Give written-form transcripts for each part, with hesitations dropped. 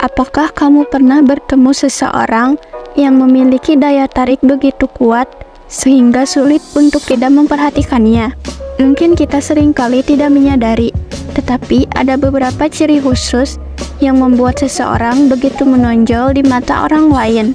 Apakah kamu pernah bertemu seseorang yang memiliki daya tarik begitu kuat sehingga sulit untuk tidak memperhatikannya? Mungkin kita seringkali tidak menyadari, tetapi ada beberapa ciri khusus yang membuat seseorang begitu menonjol di mata orang lain.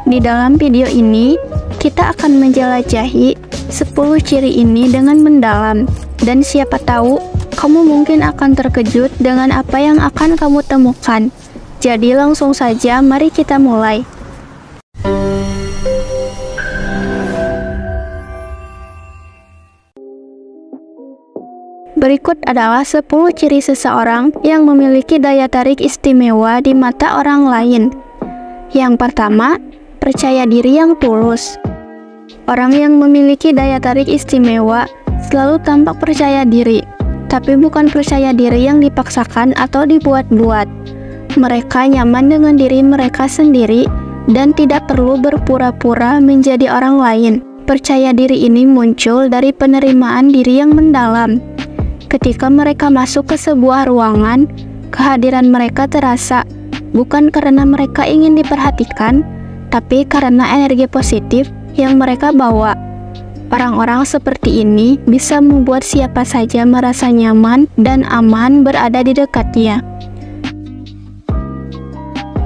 Di dalam video ini, kita akan menjelajahi 10 ciri ini dengan mendalam, dan siapa tahu kamu mungkin akan terkejut dengan apa yang akan kamu temukan. Jadi langsung saja, mari kita mulai. Berikut adalah 10 ciri seseorang yang memiliki daya tarik istimewa di mata orang lain. Yang pertama, percaya diri yang tulus. Orang yang memiliki daya tarik istimewa selalu tampak percaya diri, tapi bukan percaya diri yang dipaksakan atau dibuat-buat. Mereka nyaman dengan diri mereka sendiri dan tidak perlu berpura-pura menjadi orang lain. Percaya diri ini muncul dari penerimaan diri yang mendalam. Ketika mereka masuk ke sebuah ruangan, kehadiran mereka terasa bukan karena mereka ingin diperhatikan, tapi karena energi positif yang mereka bawa. Orang-orang seperti ini bisa membuat siapa saja merasa nyaman dan aman berada di dekatnya.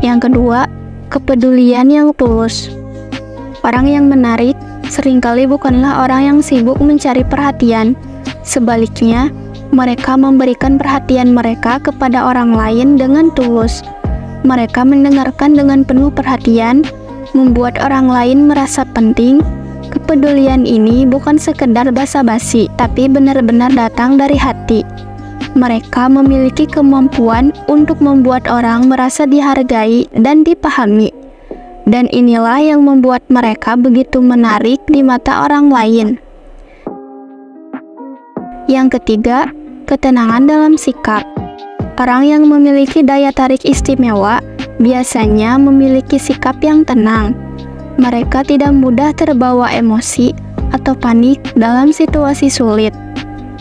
Yang kedua, kepedulian yang tulus. Orang yang menarik seringkali bukanlah orang yang sibuk mencari perhatian. Sebaliknya, mereka memberikan perhatian mereka kepada orang lain dengan tulus. Mereka mendengarkan dengan penuh perhatian, membuat orang lain merasa penting. Kepedulian ini bukan sekedar basa-basi, tapi benar-benar datang dari hati. Mereka memiliki kemampuan untuk membuat orang merasa dihargai dan dipahami. Dan inilah yang membuat mereka begitu menarik di mata orang lain. Yang ketiga, ketenangan dalam sikap. Orang yang memiliki daya tarik istimewa biasanya memiliki sikap yang tenang. Mereka tidak mudah terbawa emosi atau panik dalam situasi sulit.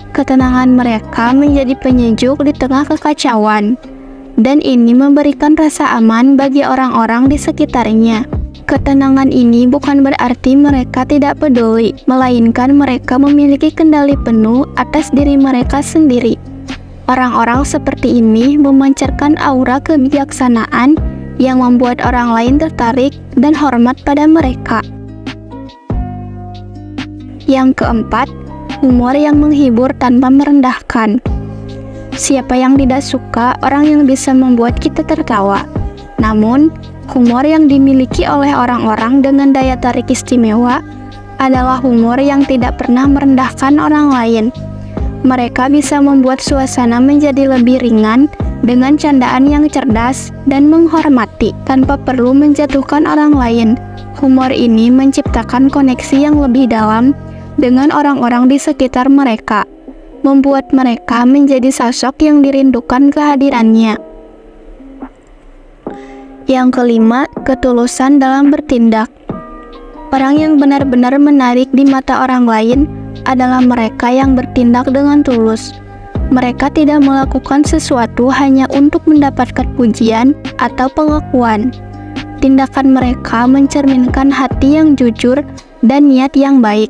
Ketenangan mereka menjadi penyejuk di tengah kekacauan, dan ini memberikan rasa aman bagi orang-orang di sekitarnya. Ketenangan ini bukan berarti mereka tidak peduli, melainkan mereka memiliki kendali penuh atas diri mereka sendiri. Orang-orang seperti ini memancarkan aura kebijaksanaan yang membuat orang lain tertarik dan hormat pada mereka. Yang keempat, humor yang menghibur tanpa merendahkan. Siapa yang tidak suka orang yang bisa membuat kita tertawa? Namun, humor yang dimiliki oleh orang-orang dengan daya tarik istimewa adalah humor yang tidak pernah merendahkan orang lain. Mereka bisa membuat suasana menjadi lebih ringan dengan candaan yang cerdas dan menghormati tanpa perlu menjatuhkan orang lain. Humor ini menciptakan koneksi yang lebih dalam dengan orang-orang di sekitar mereka, membuat mereka menjadi sosok yang dirindukan kehadirannya. Yang kelima, ketulusan dalam bertindak. Orang yang benar-benar menarik di mata orang lain adalah mereka yang bertindak dengan tulus. Mereka tidak melakukan sesuatu hanya untuk mendapatkan pujian atau pengakuan. Tindakan mereka mencerminkan hati yang jujur dan niat yang baik.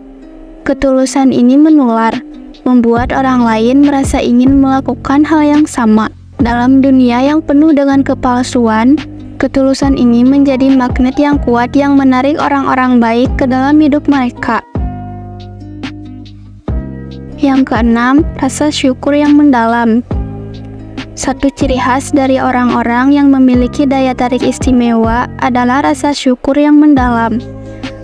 Ketulusan ini menular, membuat orang lain merasa ingin melakukan hal yang sama. Dalam dunia yang penuh dengan kepalsuan, ketulusan ini menjadi magnet yang kuat yang menarik orang-orang baik ke dalam hidup mereka. Yang keenam, rasa syukur yang mendalam. Satu ciri khas dari orang-orang yang memiliki daya tarik istimewa adalah rasa syukur yang mendalam.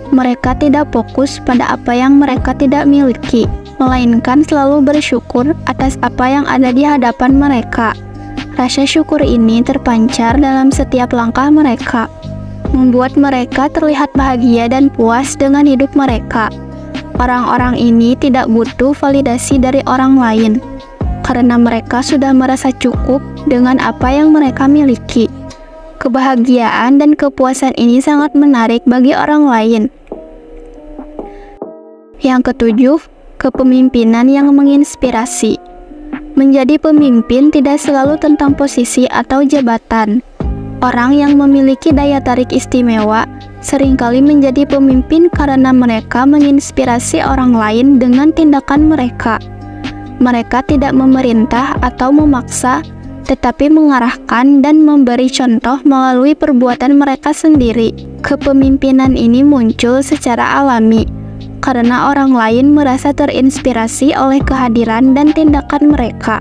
Mereka tidak fokus pada apa yang mereka tidak miliki, melainkan selalu bersyukur atas apa yang ada di hadapan mereka. Rasa syukur ini terpancar dalam setiap langkah mereka, membuat mereka terlihat bahagia dan puas dengan hidup mereka. Orang-orang ini tidak butuh validasi dari orang lain, karena mereka sudah merasa cukup dengan apa yang mereka miliki. Kebahagiaan dan kepuasan ini sangat menarik bagi orang lain. Yang ketujuh, kepemimpinan yang menginspirasi. Menjadi pemimpin tidak selalu tentang posisi atau jabatan. Orang yang memiliki daya tarik istimewa seringkali menjadi pemimpin karena mereka menginspirasi orang lain dengan tindakan mereka. Mereka tidak memerintah atau memaksa, tetapi mengarahkan dan memberi contoh melalui perbuatan mereka sendiri. Kepemimpinan ini muncul secara alami karena orang lain merasa terinspirasi oleh kehadiran dan tindakan mereka.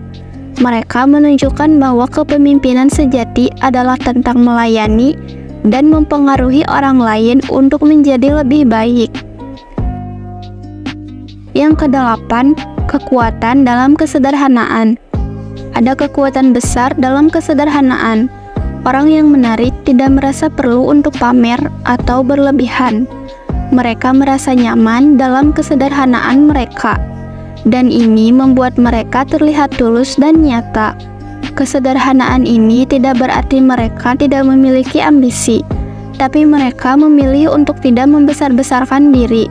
Mereka menunjukkan bahwa kepemimpinan sejati adalah tentang melayani dan mempengaruhi orang lain untuk menjadi lebih baik. Yang kedelapan, kekuatan dalam kesederhanaan. Ada kekuatan besar dalam kesederhanaan. Orang yang menarik tidak merasa perlu untuk pamer atau berlebihan. Mereka merasa nyaman dalam kesederhanaan mereka, dan ini membuat mereka terlihat tulus dan nyata. Kesederhanaan ini tidak berarti mereka tidak memiliki ambisi, tapi mereka memilih untuk tidak membesar-besarkan diri.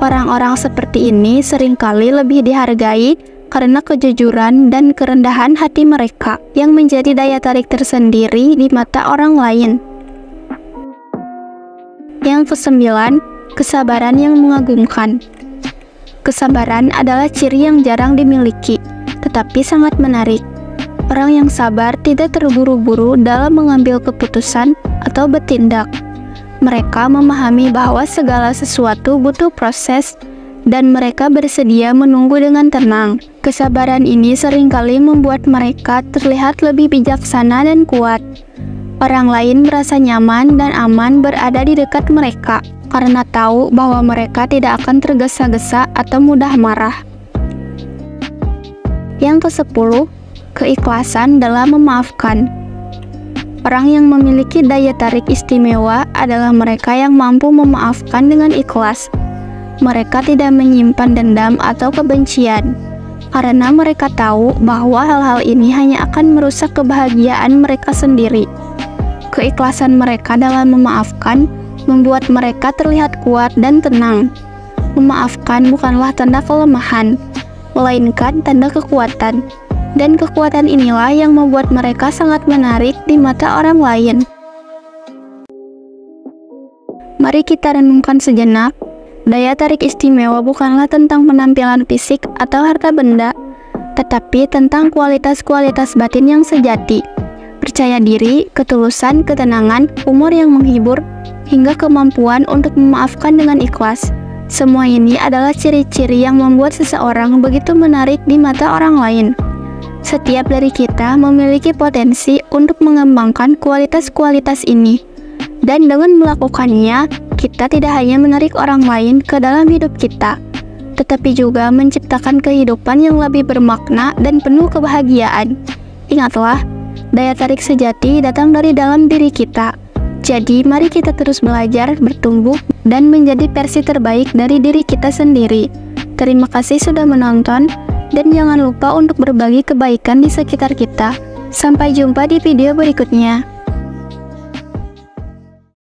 Orang-orang seperti ini seringkali lebih dihargai karena kejujuran dan kerendahan hati mereka yang menjadi daya tarik tersendiri di mata orang lain. Yang kesembilan, kesabaran yang mengagumkan. Kesabaran adalah ciri yang jarang dimiliki, tetapi sangat menarik. Orang yang sabar tidak terburu-buru dalam mengambil keputusan atau bertindak. Mereka memahami bahwa segala sesuatu butuh proses, dan mereka bersedia menunggu dengan tenang. Kesabaran ini seringkali membuat mereka terlihat lebih bijaksana dan kuat. Orang lain merasa nyaman dan aman berada di dekat mereka, karena tahu bahwa mereka tidak akan tergesa-gesa atau mudah marah. Yang ke-10, keikhlasan dalam memaafkan. Orang yang memiliki daya tarik istimewa adalah mereka yang mampu memaafkan dengan ikhlas. Mereka tidak menyimpan dendam atau kebencian, karena mereka tahu bahwa hal-hal ini hanya akan merusak kebahagiaan mereka sendiri. Keikhlasan mereka dalam memaafkan membuat mereka terlihat kuat dan tenang. Memaafkan bukanlah tanda kelemahan, melainkan tanda kekuatan. Dan kekuatan inilah yang membuat mereka sangat menarik di mata orang lain. Mari kita renungkan sejenak. Daya tarik istimewa bukanlah tentang penampilan fisik atau harta benda, tetapi tentang kualitas-kualitas batin yang sejati. Percaya diri, ketulusan, ketenangan, humor yang menghibur, hingga kemampuan untuk memaafkan dengan ikhlas. Semua ini adalah ciri-ciri yang membuat seseorang begitu menarik di mata orang lain. Setiap dari kita memiliki potensi untuk mengembangkan kualitas-kualitas ini. Dan dengan melakukannya, kita tidak hanya menarik orang lain ke dalam hidup kita, tetapi juga menciptakan kehidupan yang lebih bermakna dan penuh kebahagiaan. Ingatlah, daya tarik sejati datang dari dalam diri kita. Jadi, mari kita terus belajar, bertumbuh, dan menjadi versi terbaik dari diri kita sendiri. Terima kasih sudah menonton, dan jangan lupa untuk berbagi kebaikan di sekitar kita. Sampai jumpa di video berikutnya.